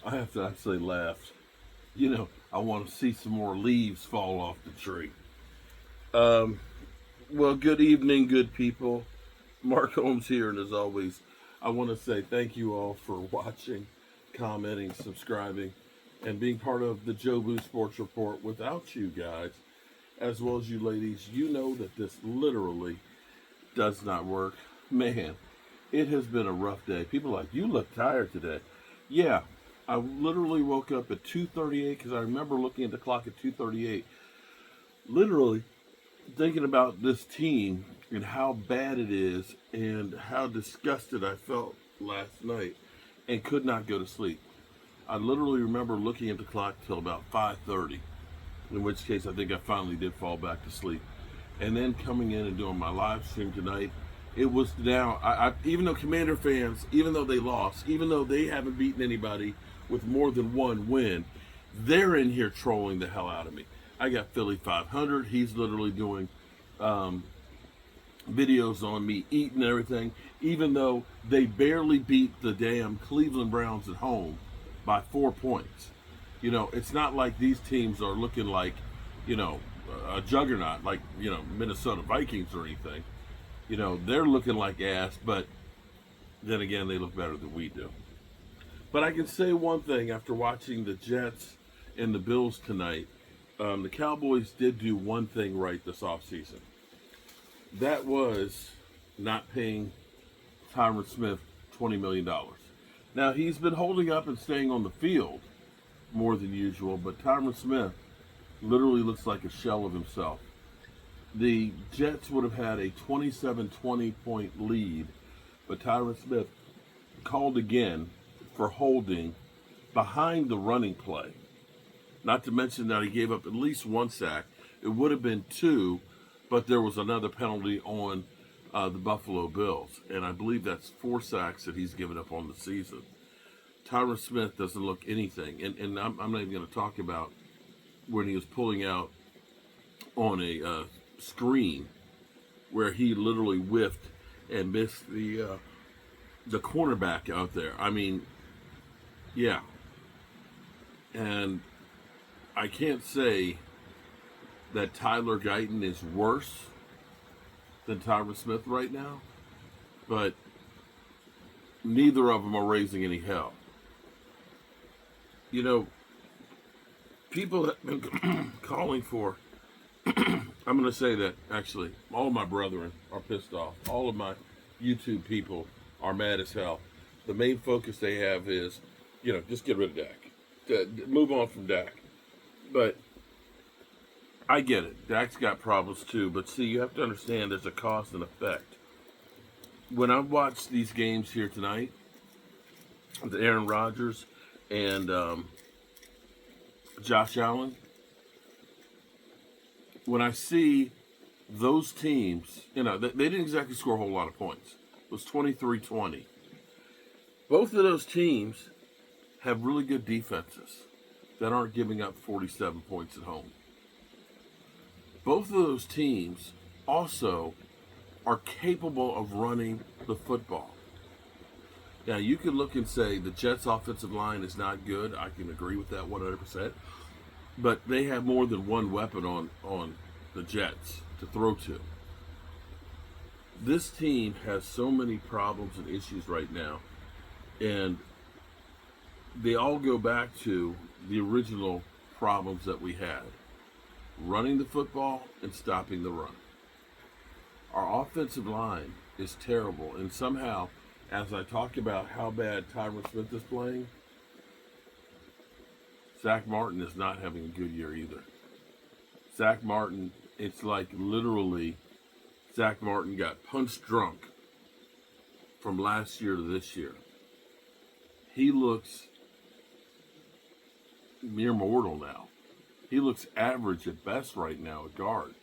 I have to actually laugh. I want to see some more leaves fall off the tree. Um, well, good evening, good people. Mark Holmes here, and as always, I want to say thank you all for watching, commenting, subscribing, and being part of the Joe Boo Sports Report. Without you guys, as well as you ladies, you know that this literally does not work. Man, it has been a rough day. People are like, you look tired today. Yeah, I literally woke up at 2:38 because I remember looking at the clock at 2:38, literally thinking about this team and how bad it is and how disgusted I felt last night and could not go to sleep. I literally remember looking at the clock till about 5:30, in which case I think I finally did fall back to sleep. And then coming in and doing my live stream tonight, it was now, even though Commander fans, even though they lost, even though they haven't beaten anybody with more than one win, they're in here trolling the hell out of me. I got Philly 500. He's literally doing um, videos on me eating everything, even though they barely beat the damn Cleveland Browns at home by 4 points. It's not like these teams are looking like, you know, a juggernaut like, Minnesota Vikings or anything. They're looking like ass, but then again, they look better than we do. But I can say one thing after watching the Jets and the Bills tonight. The Cowboys did do one thing right this offseason. That was not paying Tyron Smith $20 million. Now, he's been holding up and staying on the field more than usual, but Tyron Smith literally looks like a shell of himself. The Jets would have had a 27-20 point lead, but Tyron Smith called again for holding behind the running play. Not to mention that he gave up at least one sack. It would have been two, but there was another penalty on the Buffalo Bills. And I believe that's 4 sacks that he's given up on the season. Tyron Smith doesn't look anything. And I'm not even going to talk about when he was pulling out on a screen where he literally whiffed and missed the cornerback out there. I mean, yeah. And I can't say that Tyler Guyton is worse than Tyron Smith right now, but neither of them are raising any hell. People have been calling for, I'm going to say that actually, all of my brethren are pissed off. All of my YouTube people are mad as hell. The main focus they have is, just get rid of Dak. Move on from Dak. But I get it. Dak's got problems too. But see, you have to understand there's a cause and effect. When I watch these games here tonight, the Aaron Rodgers and Josh Allen, when I see those teams, they didn't exactly score a whole lot of points. It was 23-20. Both of those teams have really good defenses that aren't giving up 47 points at home. Both of those teams also are capable of running the football. Now, you could look and say the Jets' offensive line is not good. I can agree with that 100%. But they have more than one weapon on the Jets to throw to. This team has so many problems and issues right now. And they all go back to the original problems that we had. Running the football and stopping the run. Our offensive line is terrible. And somehow, as I talk about how bad Tyron Smith is playing, Zach Martin is not having a good year either. Zach Martin, it's like literally Zach Martin got punch drunk from last year to this year. He looks mere mortal now. He looks average at best right now at guard.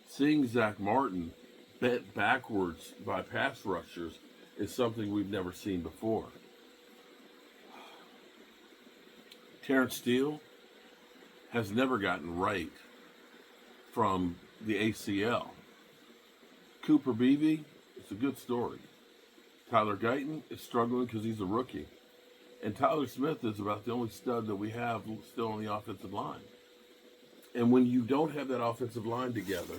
Seeing Zach Martin bent backwards by pass rushers is something we've never seen before. Terrence Steele has never gotten right from the ACL. Cooper Beebe, it's a good story. Tyler Guyton is struggling because he's a rookie. And Tyler Smith is about the only stud that we have still on the offensive line. And when you don't have that offensive line together,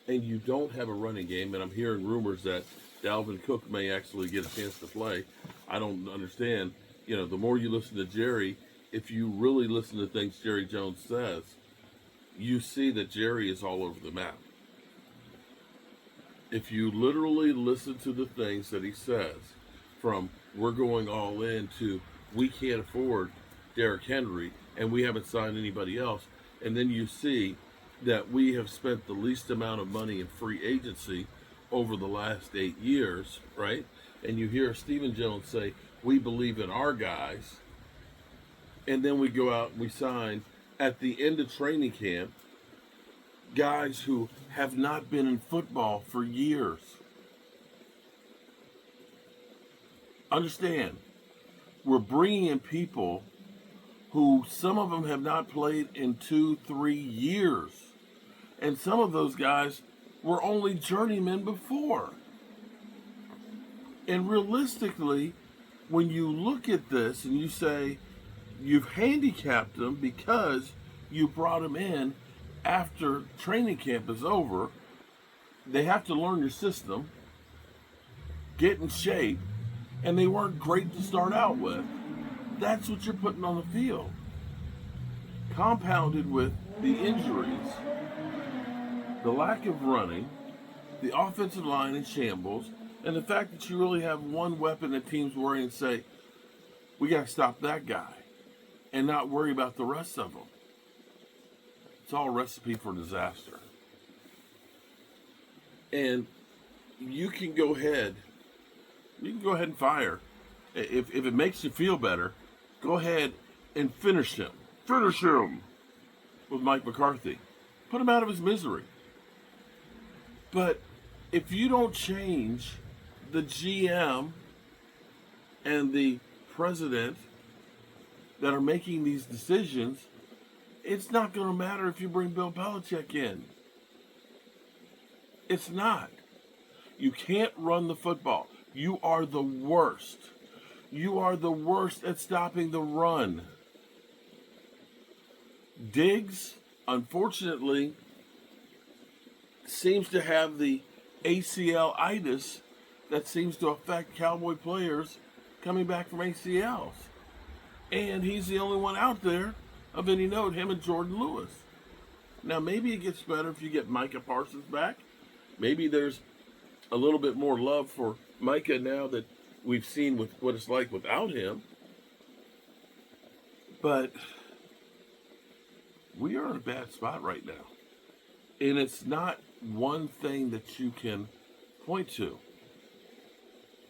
and you don't have a running game, and I'm hearing rumors that Dalvin Cook may actually get a chance to play, I don't understand. You know, the more you listen to Jerry, if you really listen to things Jerry Jones says, you see that Jerry is all over the map. If you literally listen to the things that he says, from we're going all in to we can't afford Derrick Henry and we haven't signed anybody else, and then you see that we have spent the least amount of money in free agency over the last 8 years, right? And you hear Stephen Jones say, we believe in our guys, and then we go out and we sign at the end of training camp guys who have not been in football for years. Understand, we're bringing in people who some of them have not played in 2-3 years. And some of those guys were only journeymen before. And realistically, when you look at this and you say you've handicapped them because you brought them in after training camp is over, they have to learn your system, get in shape, and they weren't great to start out with. That's what you're putting on the field. Compounded with the injuries, the lack of running, the offensive line in shambles, and the fact that you really have one weapon that teams worry and say, we got to stop that guy and not worry about the rest of them. It's all a recipe for disaster. And you can go ahead and fire. If it makes you feel better, go ahead and finish him. Finish him with Mike McCarthy. Put him out of his misery. But if you don't change the GM and the president that are making these decisions, it's not going to matter if you bring Bill Belichick in. It's not. You can't run the football. You are the worst. You are the worst at stopping the run. Diggs, unfortunately, seems to have the ACL-itis that seems to affect Cowboy players coming back from ACLs. And he's the only one out there of any note, him and Jordan Lewis. Now, maybe it gets better if you get Micah Parsons back. Maybe there's a little bit more love for Micah now that we've seen with what it's like without him. But we are in a bad spot right now. And it's not one thing that you can point to.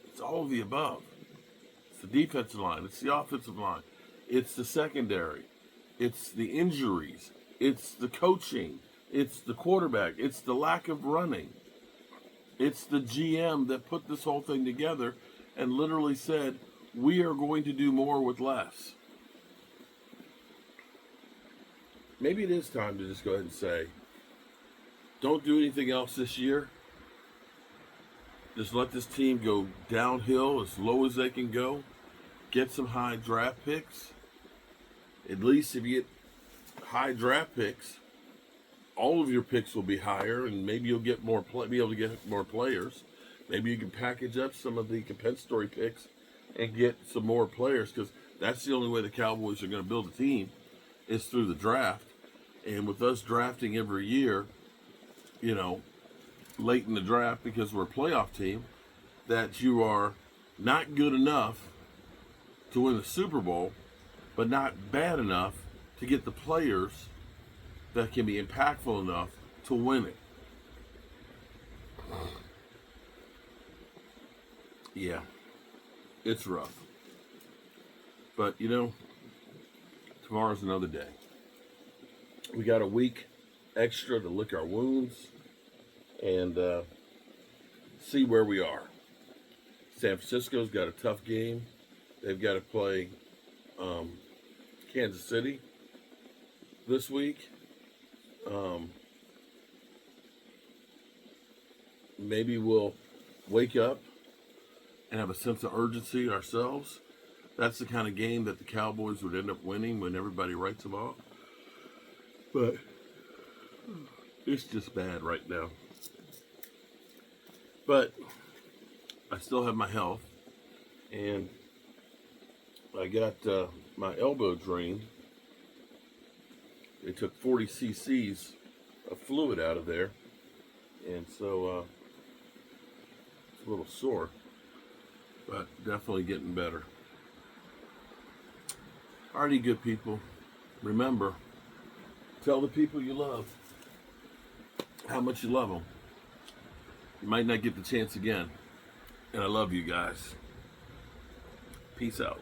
It's all of the above. It's the defensive line. It's the offensive line. It's the secondary. It's the injuries. It's the coaching. It's the quarterback. It's the lack of running. It's the GM that put this whole thing together and literally said, we are going to do more with less. Maybe it is time to just go ahead and say, don't do anything else this year. Just let this team go downhill as low as they can go. Get some high draft picks. At least if you get high draft picks, all of your picks will be higher, and maybe you'll get be able to get more players. Maybe you can package up some of the compensatory picks and get some more players, because that's the only way the Cowboys are going to build a team is through the draft. And with us drafting every year, you know, late in the draft because we're a playoff team, that you are not good enough to win the Super Bowl, but not bad enough to get the players that can be impactful enough to win it. Yeah, it's rough. But, you know, tomorrow's another day. We got a week extra to lick our wounds and see where we are. San Francisco's got a tough game. They've got to play Kansas City this week. Maybe we'll wake up and have a sense of urgency ourselves That's the kind of game that the Cowboys would end up winning when everybody writes them off. But it's just bad right now. But I still have my health, and I got my elbow drained. They took 40 cc's of fluid out of there, and so it's a little sore, but definitely getting better. Alrighty, good people. Remember, tell the people you love how much you love them. You might not get the chance again. And I love you guys. Peace out.